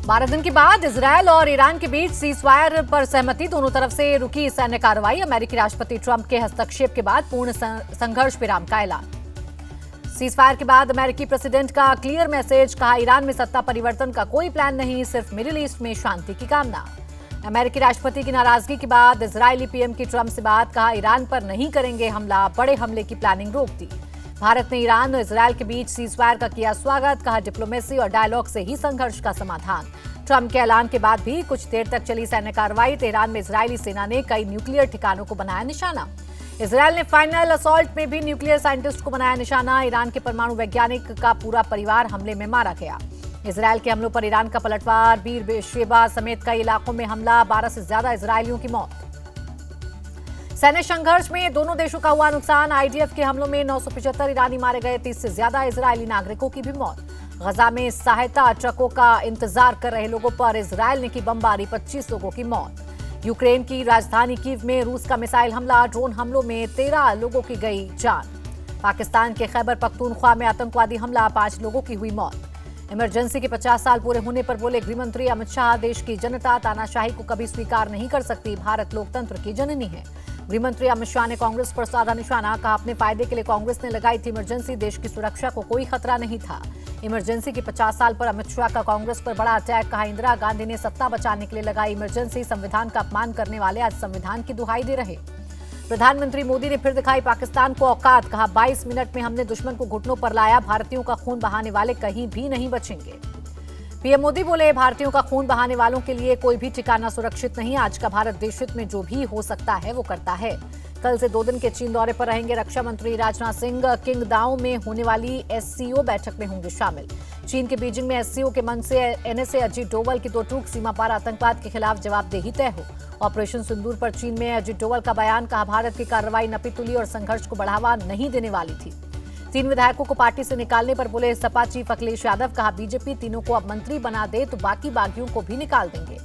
12 दिन के बाद इजरायल और ईरान के बीच सीजफायर पर सहमति। दोनों तरफ से रुकी सैन्य कार्रवाई। अमेरिकी राष्ट्रपति ट्रंप के हस्तक्षेप के बाद पूर्ण संघर्ष विराम का ऐलान। सीजफायर के बाद अमेरिकी प्रेसिडेंट का क्लियर मैसेज। कहा, ईरान में सत्ता परिवर्तन का कोई प्लान नहीं, सिर्फ मिडिल ईस्ट में शांति की कामना। अमेरिकी राष्ट्रपति की नाराजगी के बाद इजरायली पीएम की ट्रंप से बात। कहा, ईरान पर नहीं करेंगे हमला, बड़े हमले की प्लानिंग रोक दी। भारत ने ईरान और इजरायल के बीच सीजफायर का किया स्वागत। कहा, डिप्लोमेसी और डायलॉग से ही संघर्ष का समाधान। ट्रंप के ऐलान के बाद भी कुछ देर तक चली सैन्य कार्रवाई। तेहरान में इजरायली सेना ने कई न्यूक्लियर ठिकानों को बनाया निशाना। इजरायल ने फाइनल असॉल्ट में भी न्यूक्लियर साइंटिस्ट को बनाया निशाना। ईरान के परमाणु वैज्ञानिक का पूरा परिवार हमले में मारा गया। इजरायल के हमलों पर ईरान का पलटवार। बीर शेबा समेत कई इलाकों में हमला। 12 से ज्यादा इजरायलियों की मौत। सैन्य संघर्ष में दोनों देशों का हुआ नुकसान। आईडीएफ के हमलों में 975 ईरानी मारे गए। 30 से ज्यादा इजरायली नागरिकों की भी मौत। गजा में सहायता ट्रकों का इंतजार कर रहे लोगों पर इजरायल ने की बमबारी। 25 लोगों की मौत। यूक्रेन की राजधानी कीव में रूस का मिसाइल हमला। ड्रोन हमलों में 13 लोगों की गई जान। पाकिस्तान के खैबर पख्तूनख्वा में आतंकवादी हमला। 5 लोगों की हुई मौत। इमरजेंसी के 50 साल पूरे होने पर बोले गृहमंत्री अमित शाह, देश की जनता तानाशाही को कभी स्वीकार नहीं कर सकती। भारत लोकतंत्र की जननी है। गृहमंत्री अमित शाह ने कांग्रेस पर साधा निशाना। कहा, अपने फायदे के लिए कांग्रेस ने लगाई थी इमरजेंसी, देश की सुरक्षा को कोई खतरा नहीं था। इमरजेंसी के 50 साल पर अमित शाह का कांग्रेस पर बड़ा अटैक। कहा, इंदिरा गांधी ने सत्ता बचाने के लिए लगाई इमरजेंसी, संविधान का अपमान करने वाले आज संविधान की दुहाई दे रहे। प्रधानमंत्री मोदी ने फिर दिखाई पाकिस्तान को औकात। कहा, 22 मिनट में हमने दुश्मन को घुटनों पर लाया। भारतीयों का खून बहाने वाले कहीं भी नहीं बचेंगे। पीएम मोदी बोले, भारतीयों का खून बहाने वालों के लिए कोई भी ठिकाना सुरक्षित नहीं। आज का भारत देश हित में जो भी हो सकता है वो करता है। कल से 2 दिन के चीन दौरे पर रहेंगे रक्षा मंत्री राजनाथ सिंह। किंगदाओ में होने वाली एससीओ बैठक में होंगे शामिल। चीन के बीजिंग में एससीओ के मंच से एनएसए अजीत डोवल की 2 टूक सीमा पार आतंकवाद के खिलाफ जवाबदेही तय हो। ऑपरेशन सिंदूर पर चीन में अजीत डोवल का बयान। कहा, भारत की कार्रवाई नपीतुली और संघर्ष को बढ़ावा नहीं देने वाली थी। 3 विधायकों को पार्टी से निकालने पर बोले सपा चीफ अखिलेश यादव। कहा, बीजेपी तीनों को अब मंत्री बना दे तो बाकी बागियों को भी निकाल देंगे।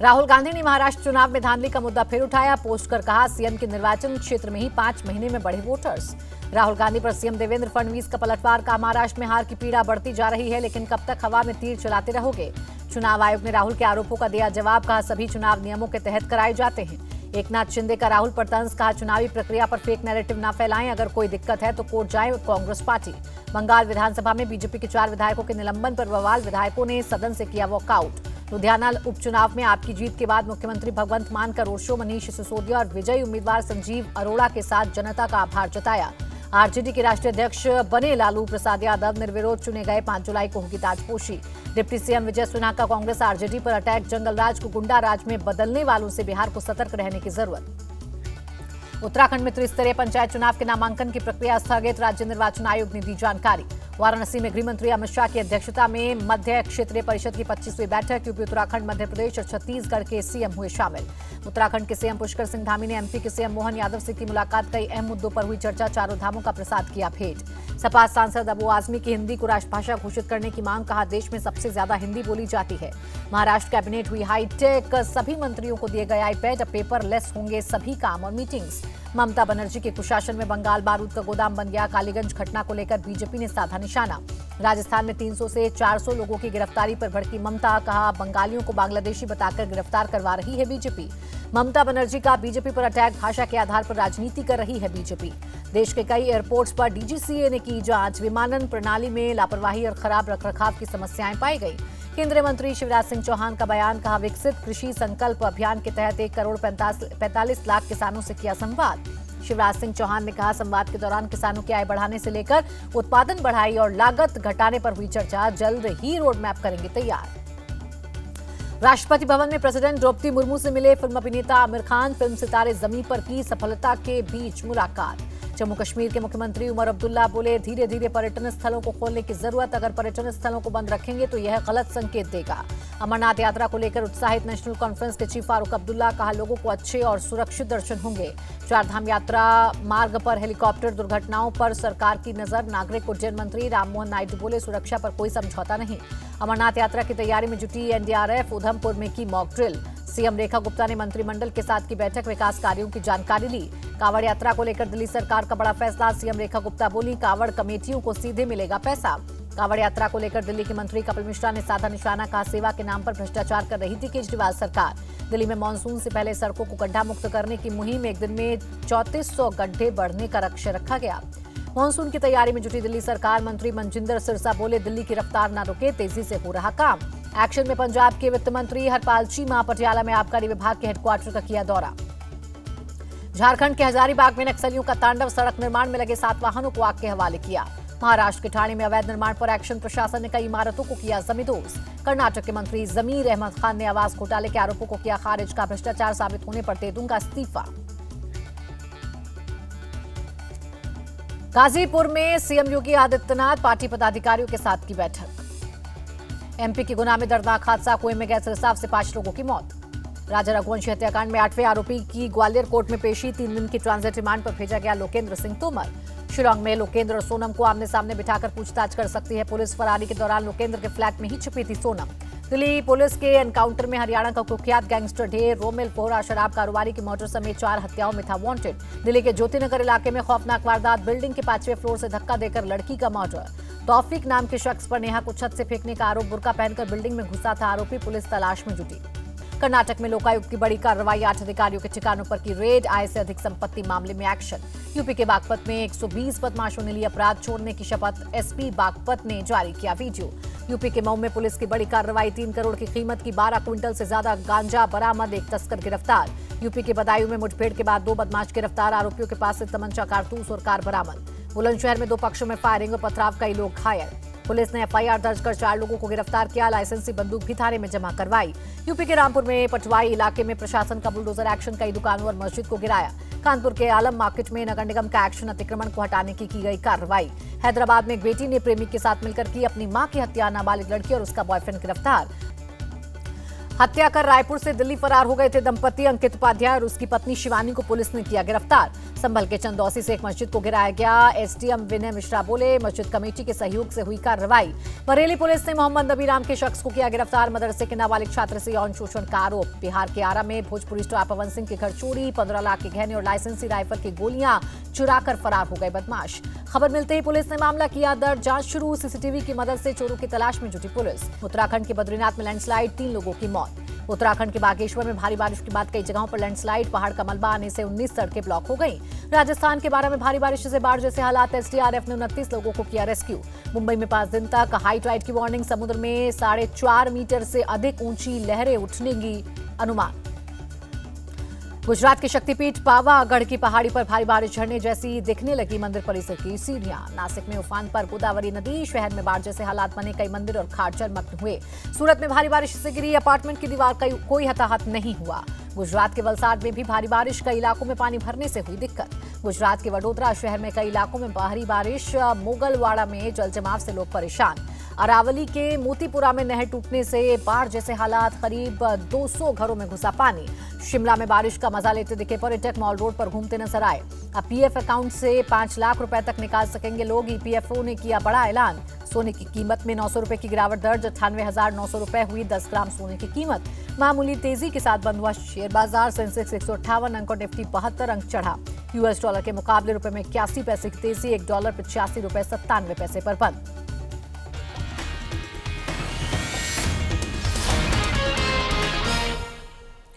राहुल गांधी ने महाराष्ट्र चुनाव में धांधली का मुद्दा फिर उठाया। पोस्ट कर कहा, सीएम के निर्वाचन क्षेत्र में ही 5 महीने में बढ़े वोटर्स। राहुल गांधी पर सीएम देवेंद्र फडणवीस का पलटवार। कहा, महाराष्ट्र में हार की पीड़ा बढ़ती जा रही है, लेकिन कब तक हवा में तीर चलाते रहोगे। चुनाव आयोग ने राहुल के आरोपों का दिया जवाब। कहा, सभी चुनाव नियमों के तहत कराए जाते हैं। एकनाथ शिंदे का राहुल पर तंज। कहा, चुनावी प्रक्रिया पर फेक नैरेटिव न फैलाएं, अगर कोई दिक्कत है तो कोर्ट जाए कांग्रेस पार्टी। बंगाल विधानसभा में बीजेपी के 4 विधायकों के निलंबन पर बवाल। विधायकों ने सदन से किया वॉकआउट। लुधियाना उपचुनाव में आपकी जीत के बाद मुख्यमंत्री भगवंत मान का रोड शो। मनीष सिसोदिया और विजयी उम्मीदवार संजीव अरोड़ा के साथ जनता का आभार जताया। आरजेडी के राष्ट्रीय अध्यक्ष बने लालू प्रसाद यादव निर्विरोध चुने गए। 5 जुलाई को होगी ताजपोशी। डिप्टी सीएम विजय सिन्हा का कांग्रेस आरजेडी पर अटैक। जंगल राज को गुंडा राज में बदलने वालों से बिहार को सतर्क रहने की जरूरत। उत्तराखंड में त्रिस्तरीय पंचायत चुनाव के नामांकन की प्रक्रिया स्थगित। राज्य निर्वाचन आयोग ने दी जानकारी। वाराणसी में गृहमंत्री अमित शाह की अध्यक्षता में मध्य क्षेत्रीय परिषद की 25वीं बैठक। यूपी, उत्तराखंड, मध्य प्रदेश और छत्तीसगढ़ के सीएम हुए शामिल। उत्तराखंड के सीएम पुष्कर सिंह धामी ने एमपी के सीएम मोहन यादव से की मुलाकात। कई अहम मुद्दों पर हुई चर्चा। चारों धामों का प्रसाद किया भेंट। सपा सांसद अबू आजमी की हिंदी को राष्ट्रभाषा घोषित करने की मांग। कहा, देश में सबसे ज्यादा हिंदी बोली जाती है। महाराष्ट्र कैबिनेट हुई हाईटेक। सभी मंत्रियों को दिए गए आईपैड। अब पेपरलेस होंगे सभी काम और मीटिंग्स। ममता बनर्जी के कुशासन में बंगाल बारूद का गोदाम बन गया। कालीगंज घटना को लेकर बीजेपी ने साधा निशाना। राजस्थान में 300 से 400 लोगों की गिरफ्तारी पर भड़की ममता। कहा, बंगालियों को बांग्लादेशी बताकर गिरफ्तार करवा रही है बीजेपी। ममता बनर्जी का बीजेपी पर अटैक। भाषा के आधार पर राजनीति कर रही है बीजेपी। देश के कई एयरपोर्ट्स पर डीजीसीए ने की जांच। विमानन प्रणाली में लापरवाही और खराब रखरखाव की समस्याएं पाई गई। केंद्रीय मंत्री शिवराज सिंह चौहान का बयान। कहा, विकसित कृषि संकल्प अभियान के तहत 1 करोड़ 45 लाख किसानों से किया संवाद। शिवराज सिंह चौहान ने कहा, संवाद के दौरान किसानों की आय बढ़ाने से लेकर उत्पादन बढ़ाई और लागत घटाने पर हुई चर्चा। जल्द ही रोड मैप करेंगे तैयार। राष्ट्रपति भवन में प्रेसिडेंट द्रौपदी मुर्मू से मिले फिल्म अभिनेता आमिर खान। फिल्म सितारे जमीन पर की सफलता के बीच मुलाकात। जम्मू कश्मीर के मुख्यमंत्री उमर अब्दुल्ला बोले, धीरे धीरे पर्यटन स्थलों को खोलने की जरूरत। अगर पर्यटन स्थलों को बंद रखेंगे तो यह गलत संकेत देगा। अमरनाथ यात्रा को लेकर उत्साहित नेशनल कॉन्फ्रेंस के चीफ फारूक अब्दुल्ला। कहा, लोगों को अच्छे और सुरक्षित दर्शन होंगे। 4 धाम यात्रा मार्ग पर हेलीकॉप्टर दुर्घटनाओं पर सरकार की नजर। नागरिक उड्डयन मंत्री राममोहन नायडू बोले, सुरक्षा पर कोई समझौता नहीं। अमरनाथ यात्रा की तैयारी में जुटी एनडीआरएफ। उधमपुर में की mock drill. CM Rekha Gupta ने मंत्रिमंडल के साथ की बैठक। विकास कार्यों की जानकारी ली। कांवड़ यात्रा को लेकर दिल्ली सरकार का बड़ा फैसला। सीएम रेखा गुप्ता बोली, कांवड़ कमेटियों को सीधे मिलेगा पैसा। कांवड़ यात्रा को लेकर दिल्ली के मंत्री कपिल मिश्रा ने साधा निशाना कहा, सेवा के नाम पर भ्रष्टाचार कर रही थी केजरीवाल सरकार। दिल्ली में मानसून से पहले सड़कों को गड्ढा मुक्त करने की मुहिम, एक दिन में 3400 गड्ढे बढ़ने का लक्ष्य रखा गया। मानसून की तैयारी में जुटी दिल्ली सरकार, मंत्री मनजिंदर सिरसा बोले, दिल्ली की रफ्तार न रुके, तेजी से हो रहा काम। एक्शन में पंजाब के वित्त मंत्री हरपाल चीमा, पटियाला में आबकारी विभाग के हेडक्वार्टर का किया दौरा। झारखंड के हजारीबाग में नक्सलियों का तांडव, सड़क निर्माण में लगे 7 वाहनों को आग के हवाले किया। महाराष्ट्र के ठाणे में अवैध निर्माण पर एक्शन, प्रशासन ने कई इमारतों को किया जमींदोज। कर्नाटक के मंत्री जमीर अहमद खान ने आवास घोटाले के आरोपों को किया खारिज, का भ्रष्टाचार साबित होने पर दे दूंगा इस्तीफा। गाजीपुर में सीएम योगी आदित्यनाथ पार्टी पदाधिकारियों के साथ की बैठक। एमपी के गुना में दर्दनाक हादसा, कुएं में गैस रिसाव से 5 लोगों की मौत। राजा रघुवंशी हत्याकांड में 8वें आरोपी की ग्वालियर कोर्ट में पेशी, 3 दिन की ट्रांजिट रिमांड पर भेजा गया लोकेंद्र सिंह तोमर। शिलांग में लोकेंद्र और सोनम को आमने सामने बिठाकर पूछताछ कर सकती है पुलिस। फरारी के दौरान लोकेंद्र के फ्लैट में ही छिपी थी सोनम। दिल्ली पुलिस के एनकाउंटर में हरियाणा का कुख्यात गैंगस्टर ढेर रोमिल पोहरा शराब कारोबारी की मर्डर समेत 4 हत्याओं में था वांटेड। दिल्ली के ज्योतिनगर इलाके में खौफनाक वारदात, बिल्डिंग के 5वें फ्लोर से धक्का देकर लड़की का मर्डर। तौफीक नाम के शख्स पर नेहा को छत से फेंकने का आरोप, बुर्का पहनकर बिल्डिंग में घुसा था आरोपी, पुलिस तलाश में जुटी। कर्नाटक में लोकायुक्त की बड़ी कार्रवाई, 8 अधिकारियों के ठिकानों पर की रेड, आय से अधिक संपत्ति मामले में एक्शन। यूपी के बागपत में 120 बदमाशों ने ली अपराध छोड़ने की शपथ, एसपी बागपत ने जारी किया वीडियो। यूपी के मऊ में पुलिस की बड़ी कार्रवाई, 3 करोड़ की कीमत की 12 क्विंटल से ज्यादा गांजा बरामद, 1 तस्कर गिरफ्तार। यूपी के बदायूं में मुठभेड़ के बाद 2 बदमाश गिरफ्तार, आरोपियों के पास से तमंचा, कारतूस और कार बरामद। बुलंदशहर में 2 पक्षों में फायरिंग और पथराव, कई लोग घायल। पुलिस ने एफआईआर दर्ज कर 4 लोगों को गिरफ्तार किया, लाइसेंसी बंदूक भी थाने में जमा करवाई। यूपी के रामपुर में पटवाई इलाके में प्रशासन का बुलडोजर एक्शन, कई दुकानों और मस्जिद को गिराया। कानपुर के आलम मार्केट में नगर निगम का एक्शन, अतिक्रमण को हटाने की गई कार्रवाई। हैदराबाद में एक बेटी ने प्रेमी के साथ मिलकर की अपनी मां की हत्या, नाबालिग लड़की और उसका बॉयफ्रेंड गिरफ्तार। हत्या कर रायपुर से दिल्ली फरार हो गए थे दंपति, अंकित उपाध्याय और उसकी पत्नी शिवानी को पुलिस ने किया गिरफ्तार। संभल के चंदौसी से एक मस्जिद को गिराया गया, एसडीएम विनय मिश्रा बोले, मस्जिद कमेटी के सहयोग से हुई कार्रवाई। बरेली पुलिस ने मोहम्मद नबी नाम के शख्स को किया गिरफ्तार, मदरसे के नाबालिग छात्र से यौन शोषण का आरोप। बिहार के आरा में भोजपुरी स्टार पवन सिंह के घर चोरी, 15 लाख के गहने और लाइसेंसी राइफल की गोलियां चुराकर फरार हो गए बदमाश। खबर मिलते ही पुलिस ने मामला किया दर्ज, जांच शुरू, सीसीटीवी की मदद से चोरों की तलाश में जुटी पुलिस। उत्तराखंड के बद्रीनाथ में लैंडस्लाइड, 3 लोगों की मौत। उत्तराखंड के बागेश्वर में भारी बारिश के बाद कई जगहों पर लैंडस्लाइड, पहाड़ का मलबा आने से 19 सड़कें ब्लॉक हो गईं। राजस्थान के बारा में भारी बारिश से बाढ़ जैसे हालात, एसडीआरएफ ने 29 लोगों को किया रेस्क्यू। मुंबई में 5 दिन तक हाई टाइड की वार्निंग, समुद्र में 4.5 मीटर से अधिक ऊंची लहरें उठने की अनुमान। गुजरात के शक्तिपीठ पावागढ़ की पहाड़ी पर भारी बारिश, झरने जैसी दिखने लगी मंदिर परिसर की सीढ़ियां। नासिक में उफान पर गोदावरी नदी, शहर में बाढ़ जैसे हालात बने, कई मंदिर और घाट जलमग्न हुए। सूरत में भारी बारिश से गिरी अपार्टमेंट की दीवार, कोई हताहत नहीं हुआ। गुजरात के वलसाड में भी भारी बारिश, कई इलाकों में पानी भरने से हुई दिक्कत। गुजरात के वडोदरा शहर में कई इलाकों में भारी बारिश, मोगलवाड़ा में जलजमाव से लोग परेशान। अरावली के मोतीपुरा में नहर टूटने से बाढ़ जैसे हालात, करीब 200 घरों में घुसा पानी। शिमला में बारिश का मजा लेते दिखे पर्यटक, मॉल रोड पर घूमते नजर आए। अब पीएफ अकाउंट से 5 लाख रुपए तक निकाल सकेंगे लोग, ईपीएफओ ने किया बड़ा ऐलान। सोने की कीमत में 900 रुपए की गिरावट दर्ज, 98,900 रुपए हुई 10 ग्राम सोने की कीमत। मामूली तेजी के साथ बंद हुआ शेयर बाजार, सेंसेक्स 158 अंक और निफ्टी 72 अंक चढ़ा। यूएस डॉलर के मुकाबले रुपए में 81 पैसे की तेजी, $1 85 रुपए 97 पैसे पर बंद।